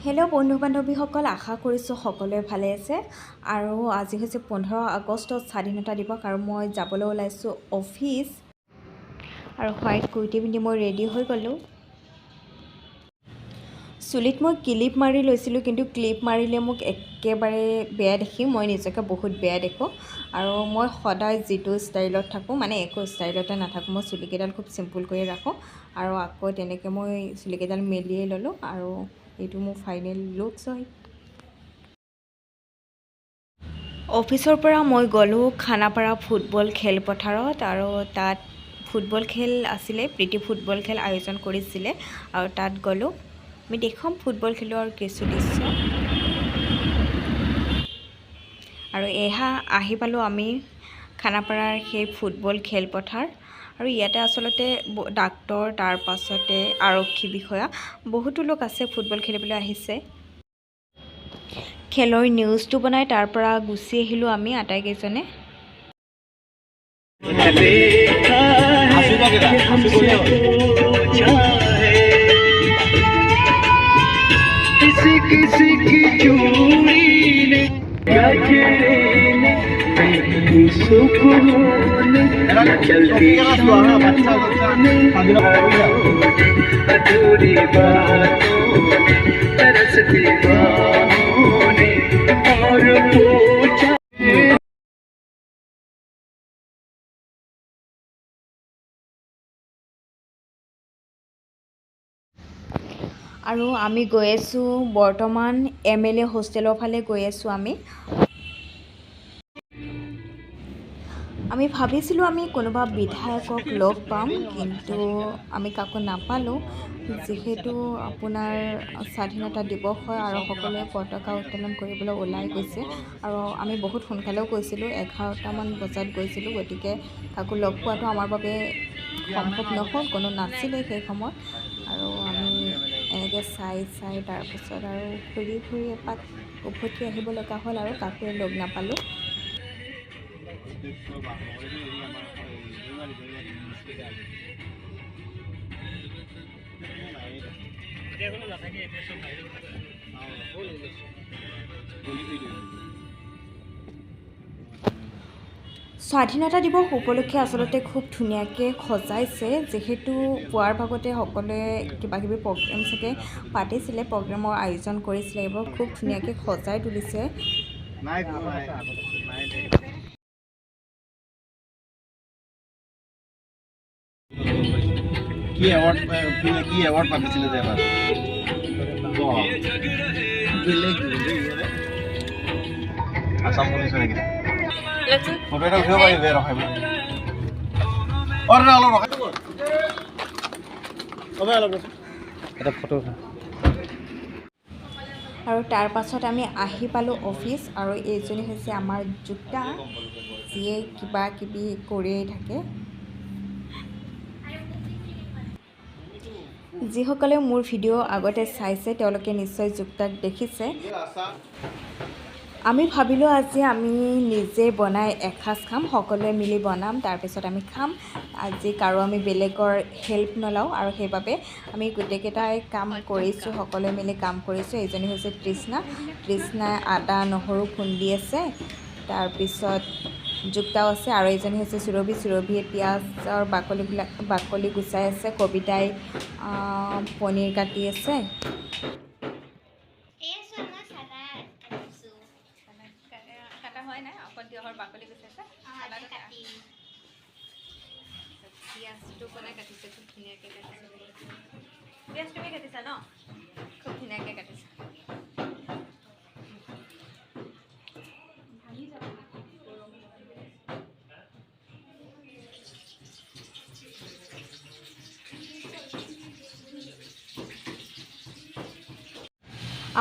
Hello' বন্ধু বান্ধৱীসকল, আশা কৰিছোঁ সকলোৱে ভালে আছে। আৰু আজি হৈছে 15 আগষ্টত স্বাধীনতা দিৱস আৰু মই যাবলৈ ওলাইছোঁ অফিচ। আৰু হোৱাইট কুৰ্তি পিন্ধি মই ৰেডি হৈ গ'লোঁ। চুলিত মই ক্লিপ মাৰি লৈছিলোঁ, কিন্তু ক্লিপ মাৰিলে মোক একেবাৰে বেয়া দেখি, মই নিজকে বহুত বেয়া দেখোঁ। আৰু মই সদায় যিটো ষ্টাইলত থাকোঁ, মানে একো ষ্টাইলতে নাথাকোঁ, মই চুলিকেইডাল খুব চিম্পুল কৰি ৰাখোঁ। আৰু আকৌ তেনেকৈ মই চুলিকেইডাল মেলিয়ে ল'লোঁ আৰু এইটো মোৰ ফাইনেল লুকছ হয়। অফিচৰ পৰা মই গ'লোঁ খানাপাৰা ফুটবল খেলপথাৰত, আৰু তাত ফুটবল খেল আছিলে, প্ৰীতি ফুটবল খেল আয়োজন কৰিছিলে, আৰু তাত গ'লোঁ। আমি দেখুৱাম ফুটবল খেলৰ কিছু দৃশ্য। আৰু এয়া আহি পালোঁ আমি খানাপাৰাৰ সেই ফুটবল খেলপথাৰ। আৰু ইয়াতে আচলতে ডাক্তৰ, তাৰ পাছতে আৰক্ষী বিষয়া, বহুতো লোক আছে, ফুটবল খেলিবলৈ আহিছে। খেলৰ নিউজটো বনাই তাৰ পৰা গুচি আহিলোঁ আমি আটাইকেইজনে। আৰু আমি গৈ আছোঁ বৰ্তমান MLA হোষ্টেলৰ ফালে গৈ আছোঁ আমি ভাবিছিলোঁ আমি কোনোবা বিধায়কক লগ পাম, কিন্তু আমি কাকো নাপালোঁ। যিহেতু আপোনাৰ স্বাধীনতা দিৱস হয় আৰু সকলোৱে পতাকা উত্তোলন কৰিবলৈ ওলাই গৈছে, আৰু আমি বহুত সোনকালেও গৈছিলোঁ, 11টামান বজাত গৈছিলোঁ, গতিকে কাকো লগ পোৱাটো আমাৰ বাবে সম্ভৱ নহ'ল, কোনো নাছিলে সেই সময়ত। আৰু আমি এনেকৈ চাই তাৰপিছত আৰু ঘূৰি এপাক উভতি আহিব লগা হ'ল, আৰু কাকোৱে লগ নাপালোঁ। স্বাধীনতা দিৱস উপলক্ষে আচলতে খুব ধুনীয়াকৈ সজাইছে, যিহেতু পুৱাৰ ভাগতে সকলোৱে কিবাকিবি প্ৰগ্ৰেম চাগে পাতিছিলে, প্ৰগ্ৰেমৰ আয়োজন কৰিছিলে, এইবোৰ খুব ধুনীয়াকৈ সজাই তুলিছে। কি এৱাৰ্ড পাতিছিলে যে এবাৰ? আসাম পুলিচৰ এইকেইটা ফটো এটা উঠিব পাৰিবি, ৰখাই এটা ফটো। আৰু তাৰ পাছত আমি আহি পালোঁ অফিচ, আৰু এইজনী হৈছে আমাৰ জোতা, যিয়ে কিবা কিবি কৰিয়েই থাকে। যিসকলে মোৰ ভিডিঅ' আগতে চাইছে তেওঁলোকে নিশ্চয় জোতাক দেখিছে। আমি ভাবিলোঁ আজি আমি নিজে বনাই এসাঁজ খাম, সকলোৱে মিলি বনাম, তাৰপিছত আমি খাম। আজি কাৰো আমি বেলেগৰ হেল্প নলওঁ, আৰু সেইবাবে আমি গোটেইকেইটাই কাম কৰিছোঁ, সকলোৱে মিলি কাম কৰিছোঁ। এইজনী হৈছে তৃষ্ণাই আদা নহৰু খুন্দি আছে, তাৰপিছত যুক্তাও আছে, আৰু এইজনী হৈছে সুৰভিয়ে পিঁয়াজৰ বাকলি গুচাই আছে, কবিতাই পনীৰ কাটি আছে। কাটা হয় নাই, অকল তিয়হৰ বাকলি গুচাইছে, পিঁয়াজটো বনাই কাটিছে, খুব ধুনীয়াকৈ কাটিছে। পিঁয়াজ তুমি কাটিছা ন? খুব ধুনীয়াকৈ কাটিছে।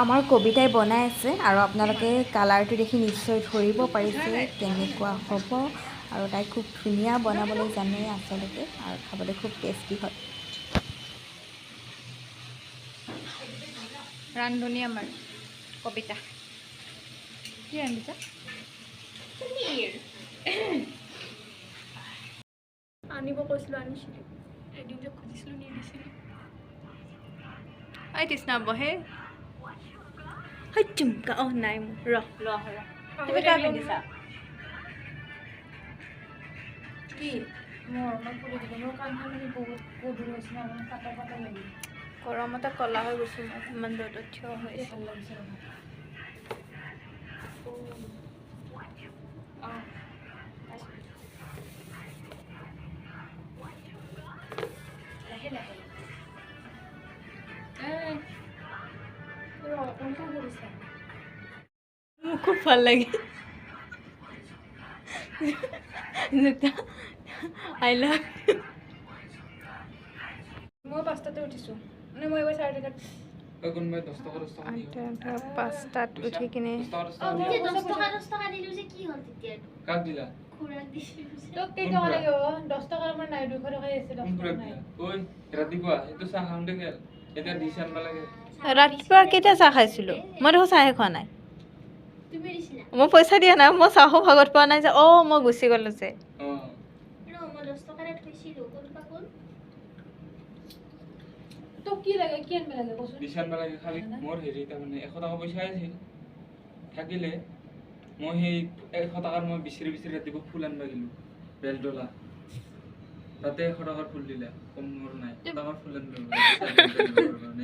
আমাৰ কবিতাই বনাই আছে, আৰু আপোনালোকে কালাৰটো দেখি নিশ্চয় ধৰিব পাৰিছে কেনেকুৱা হ'ব। আৰু তাই খুব ধুনীয়া বনাবলৈ জানে আচলতে, আৰু খাবলৈ খুব টেষ্টি হয়। ৰান্ধনি আমাৰ কবিতা। কি ৰান্ধিছা? আনিব কৈছিলোঁ, আনিছিলোঁ, এদিন যে খুজিছিলোঁ নিদিছিলোঁ। তৃষ্ণা বহে। চুমকা অঁ নাই মোৰ তুমি কাৰ পিন্ধিছা কি মোৰ ফুলি দিলে মোৰ কাণখন মানে বহুত গধুৰ হৈছে ন মানে পাতা পাতা লাগি গৰমতে ক'লা হৈ গৈছোঁ ইমান ৰ'দত থিয় হৈ আছোঁ ভাল লাগিছে লাহে লাহে কোনখন কৰিছা মোৰ খুব ভাল লাগে আই লাভ মই 5টাতে উঠিছোঁ মানে মই এইবাৰ 4:30 কোনোবাই 10 টকা 10 টকা দিব 5টাত উঠি কিনে 10 টকা 10 টকা দিলো যে কি হ'ল তেতিয়া কাক দিলা খুৰাক দিছিলো যে তোক কেইটকা লাগিব 10 টকাৰ আমাৰ নাই 200 টকাই আছে 10 কোন টকা ফুৰাক নাই দিলা ঐ ৰাতিপুৱা এইটো চাহ খাওঁতে গেল এতিয়া দিছ আনবা লাগে ৰাতিপুৱা কেতিয়া চাহ খাইছিলোঁ মই দেখোন চাহে খোৱা নাই তুমি দিছিলা মই পইচা দিয়া নাই মই চাহো ভাগত পোৱা নাই যে অঁ মই গুচি গ'লোঁ যে অ মই 10 টকাৰে থৈছিলো কোনবা কোন তোক কি লাগে কি আনবা লাগে কচোন দিছ আনবা লাগে খালি মোৰ হেৰি তাৰমানে 100 টকা পইচা আছিল থাকিলে মই সেই 100 টকাৰ মই বিচৰি বিচৰি ৰাতিপুৱা ফুল আনবা গেলো বেলতলা তাতে 100 টকাৰ ফুল দিলা কম মোৰ নাই 100 টকাৰ ফুল আনলো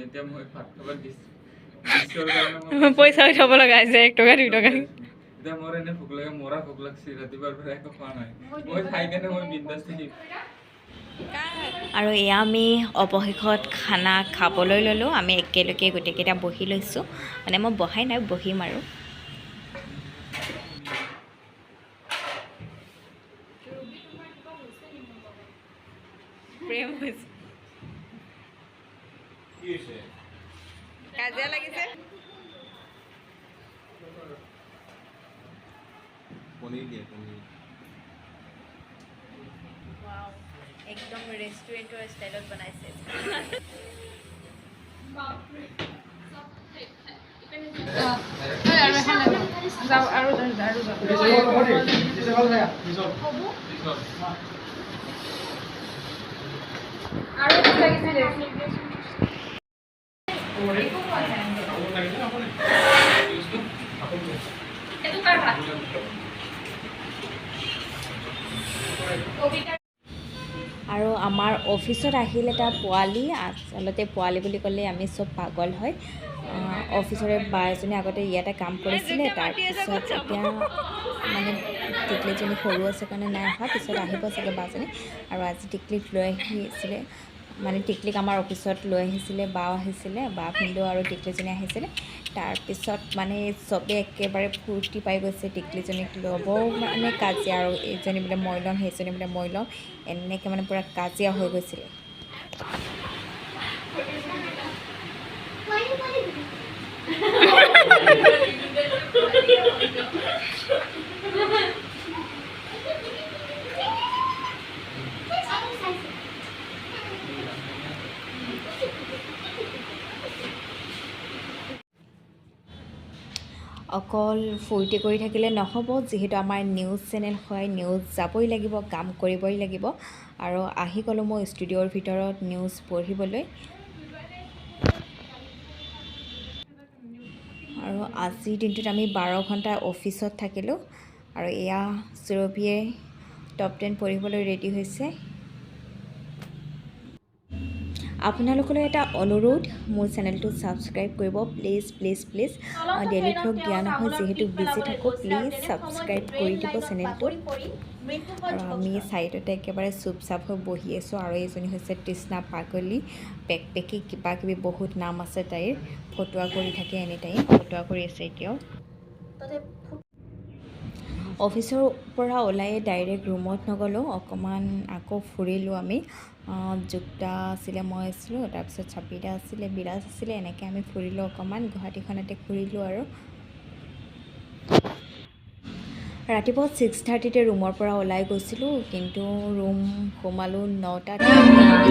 এতিয়া মই ভাত খাব দিছ পইচা উঠাব লগা হৈছে 1 টকা 2 টকা এতিয়া মোৰ এনে ভোক লাগে মৰা ভোক লাগছে ৰাতিপুৱাৰ পৰা একো খোৱা নাই মই খাই কেনে মই বিন্দাছ থাকিম আৰু এয়া আমি অৱশেষত খানা খাবলৈ ল'লোঁ আমি একেলগে গোটেইকেইটা বহি লৈছোঁ মানে মই বহাই নাই বহিম আৰু প্ৰেম হৈছে কাজিয়া লাগিছে পনীৰ দিয়ে পনীৰ একদম ৰেষ্টুৰেণ্টৰ ষ্টাইলত বনাইছে যাও আৰু আৰু কি লাগিছিলে এইটো কাৰ ভাত আৰু আমাৰ অফিচত আহিল এটা পোৱালি আচলতে পোৱালি বুলি ক'লে আমি চব পাগল হয় অফিচৰে বা এজনী আগতে ইয়াতে কাম কৰিছিলে তাৰপিছত এতিয়া মানে টিকলিজনী সৰু আছে কাৰণে নাই অহা পিছত আহিব চাগে বাজনী আৰু আজি টিকলিক লৈ আহিছিলে মানে টিকলিক আমাৰ অফিচত লৈ আহিছিলে বা আহিছিলে বা ভিনদেউ আৰু টিকলিজনী আহিছিলে তাৰপিছত মানে চবেই একেবাৰে ফূৰ্তি পাই গৈছে টিকলিজনীক ল'ব মানে কাজিয়া আৰু এইজনী বোলে মই ল'ম সেইজনী বোলে মই ল'ম এনেকৈ মানে পূৰা কাজিয়া হৈ গৈছিলে অকল ফূৰ্তি কৰি থাকিলে নহ'ব যিহেতু আমাৰ নিউজ চেনেল হয় নিউজ যাবই লাগিব কাম কৰিবই লাগিব আৰু আহি গ'লোঁ মই ষ্টুডিঅ'ৰ ভিতৰত নিউজ পঢ়িবলৈ আৰু আজিৰ দিনটোত আমি 12 ঘণ্টা অফিচত থাকিলোঁ আৰু এয়া সুৰভিয়ে টপ 10 পঢ়িবলৈ ৰেডি হৈছে আপোনালোকলৈ এটা অনুৰোধ মোৰ চেনেলটো ছাবস্ক্ৰাইব কৰিব please please please daily vlog দিয়া নহয় যিহেতু বিজি থাকোঁ প্লিজ ছাবস্ক্ৰাইব কৰি দিব চেনেলটো আৰু আমি ছাইডতে একেবাৰে চুপচাপ হৈ বহি আছোঁ আৰু এইজনী হৈছে তৃষ্ণা পাগলী পেকপেকী কিবা কিবি বহুত নাম আছে তাইৰ ফটোৱা কৰি থাকে এনি টাইম ফটোৱা কৰি আছে এতিয়াও অফিচৰ পৰা ওলাই ডাইৰেক্ট ৰুমত নগ'লোঁ অকণমান আকৌ ফুৰিলোঁ আমি যুক্তা আছিলে মই আছিলোঁ তাৰপিছত চাপিদা আছিলে বিৰাজ আছিলে এনেকৈ আমি ফুৰিলোঁ অকণমান গুৱাহাটীখনতে ফুৰিলোঁ আৰু ৰাতিপুৱা 6:30তে ৰুমৰ পৰা ওলাই গৈছিলোঁ কিন্তু ৰুম সোমালোঁ 9টাত